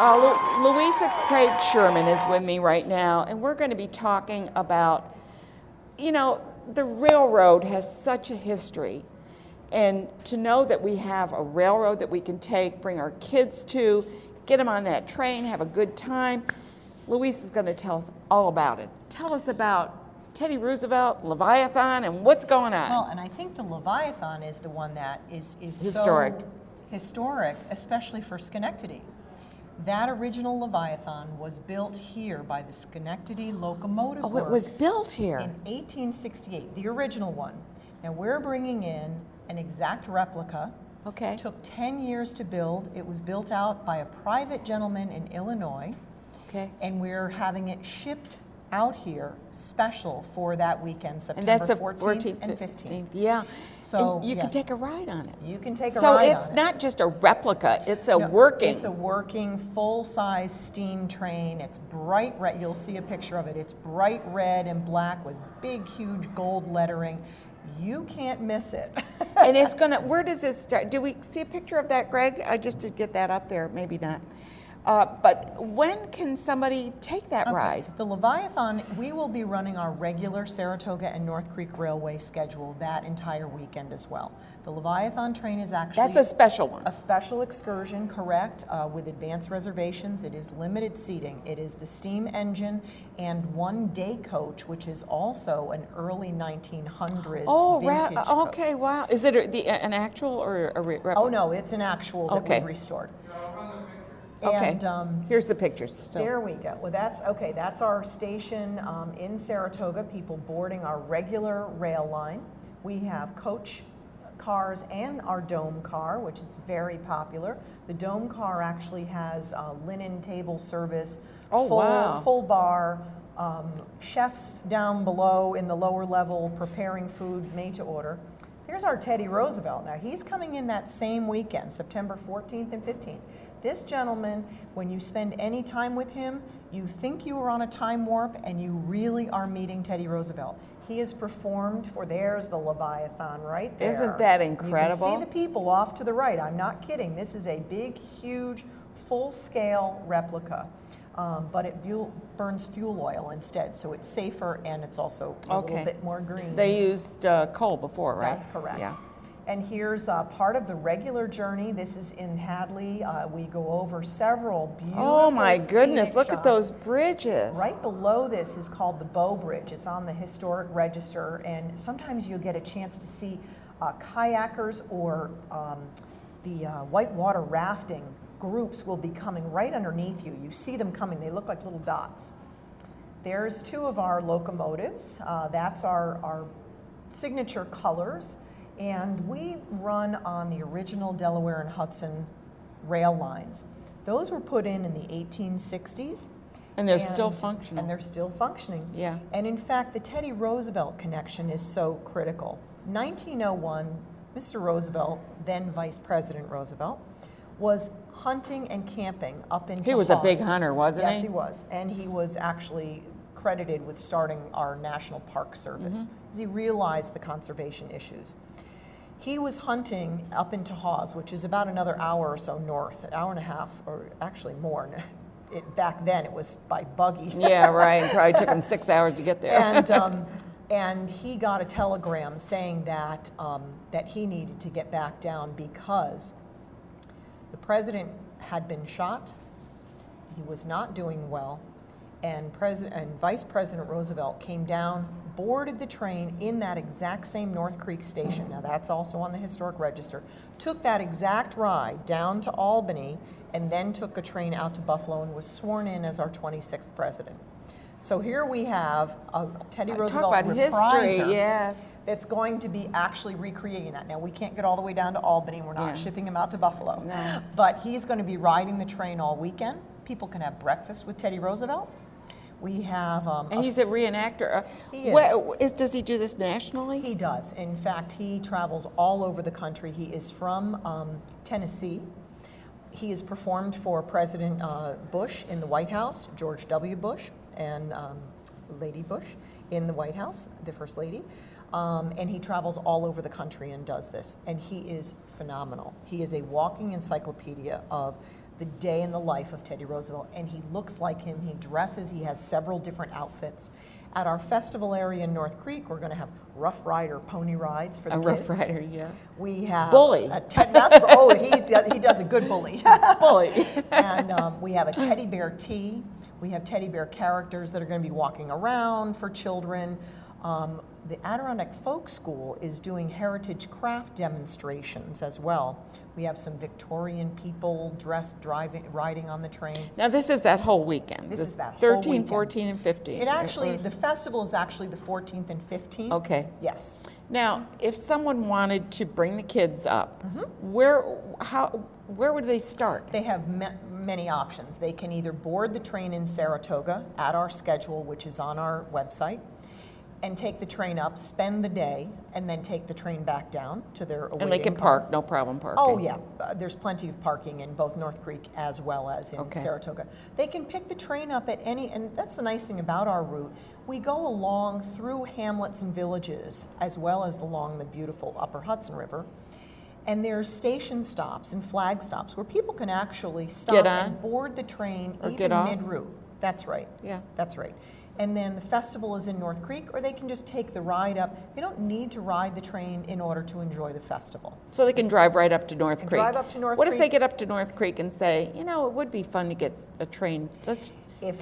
Luisa Craige-Sherman is with me right now, and we're going to be talking about, you know, the railroad has such a history. And to know that we have a railroad that we can take, bring our kids to, get them on that train, have a good time. Luisa is going to tell us all about it. Tell us about Teddy Roosevelt, Leviathan, and what's going on. Well, and I think the Leviathan is the one that is historic. So historic, especially for Schenectady. That original Leviathan was built here by the Schenectady Locomotive Works. Oh, it was built here. In 1868, the original one. Now we're bringing in an exact replica. Okay. It took 10 years to build. It was built out by a private gentleman in Illinois. Okay. And we're having it shipped out here special for that weekend, September and that's 14th and 15th. Yeah. So and you can take a ride on it. You can take a so ride on it. So it's not just a replica, it's a No, working. It's a working full-size steam train. It's bright red. You'll see a picture of it. It's bright red and black with big, huge gold lettering. You can't miss it. And it's gonna, where does it start? Do we see a picture of that, Greg? Just to get that up there, maybe not. But when can somebody take that ride? The Leviathan, we will be running our regular Saratoga and North Creek Railway schedule that entire weekend as well. The Leviathan train is actually... That's a special one. A special excursion, correct, with advanced reservations. It is limited seating. It is the steam engine and one day coach, which is also an early 1900s vintage coach. Okay, wow. Is it an actual or a replica? Oh no, it's an actual that we've restored. Okay, and, here's the pictures. So. There we go. Well, that's our station in Saratoga, people boarding our regular rail line. We have coach cars and our dome car, which is very popular. The dome car actually has linen table service, full bar, chefs down below in the lower level preparing food made to order. Here's our Teddy Roosevelt. Now, he's coming in that same weekend, September 14th and 15th. This gentleman, when you spend any time with him, you think you are on a time warp and you really are meeting Teddy Roosevelt. He has performed for, there's the Leviathan right there. Isn't that incredible? You can see the people off to the right. I'm not kidding. This is a big, huge, full-scale replica. But it burns fuel oil instead, so it's safer and it's also a little bit more green. They used coal before, right? That's correct. Yeah. And here's part of the regular journey. This is in Hadley. We go over several beautiful Oh my goodness, look shots. at those bridges. Right below this is called the Bow Bridge. It's on the historic register, and sometimes you'll get a chance to see kayakers or the whitewater rafting groups will be coming right underneath you. You see them coming. They look like little dots. There's two of our locomotives. That's our signature colors. And we run on the original Delaware and Hudson rail lines. Those were put in the 1860s. And they're still functional. And they're still functioning. Yeah. And in fact, the Teddy Roosevelt connection is so critical. 1901, Mr. Roosevelt, then Vice President Roosevelt, was hunting and camping up in He was a big hunter, wasn't he? Yes, he was. And he was actually credited with starting our National Park Service, as he realized the conservation issues. He was hunting up into Hawes, which is about another hour or so north, an hour and a half, or actually more. Back then it was by buggy. Yeah, right. Probably took him 6 hours to get there. And he got a telegram saying that, that he needed to get back down because the president had been shot, he was not doing well, and Vice President Roosevelt came down, boarded the train in that exact same North Creek station. Now that's also on the historic register. Took that exact ride down to Albany and then took a train out to Buffalo and was sworn in as our 26th president. So here we have a Teddy Roosevelt Talk about history, yes. It's going to be actually recreating that. Now we can't get all the way down to Albany. We're not shipping him out to Buffalo. No. But he's going to be riding the train all weekend. People can have breakfast with Teddy Roosevelt. We have and he's a reenactor. He is. Does he do this nationally? He does. In fact, he travels all over the country. He is from Tennessee. He has performed for President Bush in the White House, George W. Bush, and Lady Bush in the White House, the First Lady. And he travels all over the country and does this. And he is phenomenal. He is a walking encyclopedia of the day in the life of Teddy Roosevelt, and he looks like him. He dresses, he has several different outfits. At our festival area in North Creek, we're going to have Rough Rider pony rides for the kids. Rough Rider, yeah. We have Bully. He does a good bully. Bully. And we have a teddy bear tea. We have teddy bear characters that are going to be walking around for children. The Adirondack Folk School is doing heritage craft demonstrations as well. We have some Victorian people dressed, riding on the train. Now this is that whole weekend. This is that whole 13, weekend. 14, and 15. It actually, the festival is actually the 14th and 15th. Okay. Yes. Now, if someone wanted to bring the kids up, where would they start? They have many options. They can either board the train in Saratoga at our schedule, which is on our website, and take the train up, spend the day, and then take the train back down to their awaiting And they can car. park, no problem parking. Oh yeah, there's plenty of parking in both North Creek as well as in Saratoga. They can pick the train up at any, and that's the nice thing about our route. We go along through hamlets and villages as well as along the beautiful Upper Hudson River. And there's station stops and flag stops where people can actually stop and board the train even mid-route. That's right. Yeah. That's right. And then the festival is in North Creek, or they can just take the ride up. They don't need to ride the train in order to enjoy the festival. So they can drive right up to North Creek. Drive up to North What Creek. if they get up to North Creek and say, you know, it would be fun to get a train?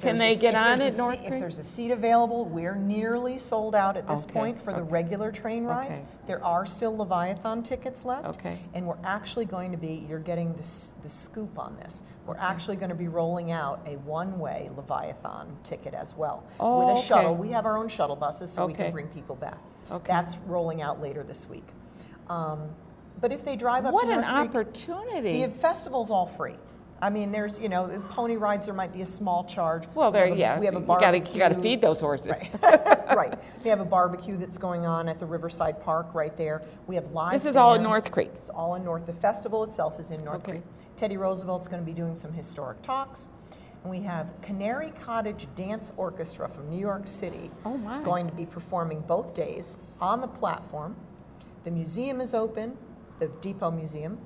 Can they get on at North Creek? If there's a seat available, we're nearly sold out at this point for the regular train rides. There are still Leviathan tickets left. And we're actually going to be, you're getting the scoop on this, we're actually going to be rolling out a one-way Leviathan ticket as well. With a shuttle. We have our own shuttle buses so we can bring people back. That's rolling out later this week. But if they drive up to North Creek, what an opportunity. the festival's all free. I mean, there's, you know, pony rides, there might be a small charge. Well, we have a barbecue. You got to feed those horses. Right. Right. We have a barbecue that's going on at the Riverside Park right there. We have live This is all in North Creek. It's all in North. The festival itself is in North Creek. Teddy Roosevelt's going to be doing some historic talks. And we have Canary Cottage Dance Orchestra from New York City going to be performing both days on the platform. The museum is open, the Depot Museum.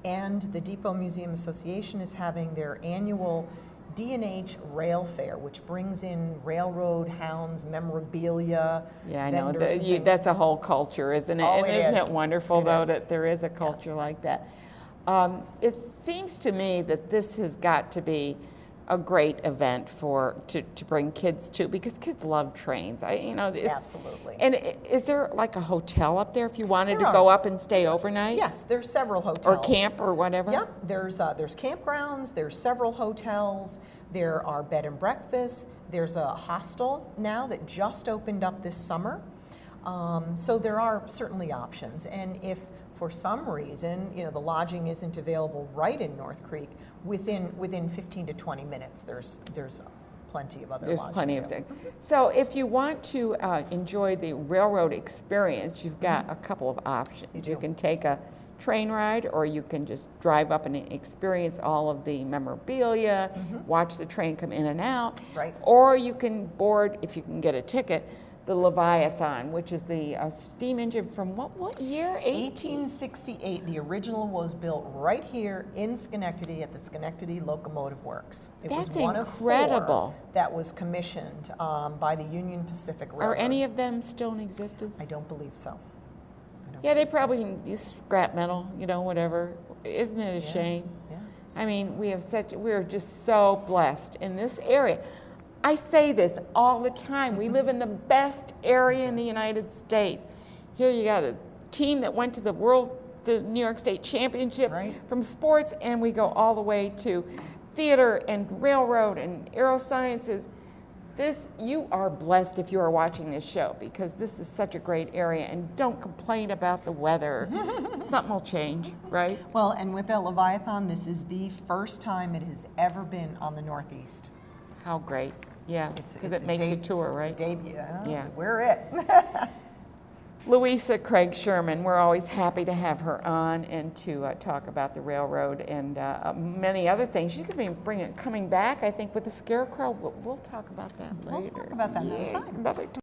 And the Depot Museum Association is having their annual D&H Rail Fair, which brings in railroad hounds, memorabilia. Yeah, I know. That's a whole culture, isn't it? Oh, and isn't it wonderful, though, that there is a culture like that? It seems to me that this has got to be a great event to bring kids to, because kids love trains. Absolutely. And is there like a hotel up there if you wanted to go up and stay overnight? Yes, there's several hotels. Or camp or whatever? Yep, there's campgrounds, there's several hotels, there are bed and breakfasts, there's a hostel now that just opened up this summer. So there are certainly options. And if for some reason, you know, the lodging isn't available right in North Creek, within 15 to 20 minutes, there's plenty of other lodging. There's plenty of things. So if you want to enjoy the railroad experience, you've got a couple of options. You can take a train ride, or you can just drive up and experience all of the memorabilia, watch the train come in and out. Right. Or you can board, if you can get a ticket, the Leviathan, which is the steam engine from what year? 1868. The original was built right here in Schenectady at the Schenectady Locomotive Works. It was one incredible. Of 4 that was commissioned by the Union Pacific Railroad. Are any of them still in existence? I don't believe so. Yeah, they probably use scrap metal, you know, whatever. Isn't it a shame? Yeah. I mean, we're just so blessed in this area. I say this all the time. We live in the best area in the United States. Here you got a team that went to the New York State Championship from sports, and we go all the way to theater and railroad and aerosciences. You are blessed if you are watching this show, because this is such a great area, and don't complain about the weather. Something will change, right? Well, and with the Leviathan, this is the first time it has ever been on the Northeast. How great. Yeah, because it makes a tour, right? It's a debut. Yeah. We're it. Luisa Craige-Sherman, we're always happy to have her on and to talk about the railroad and many other things. She's going to be coming back, I think, with the Scarecrow. We'll talk about that later. We'll talk about that another time.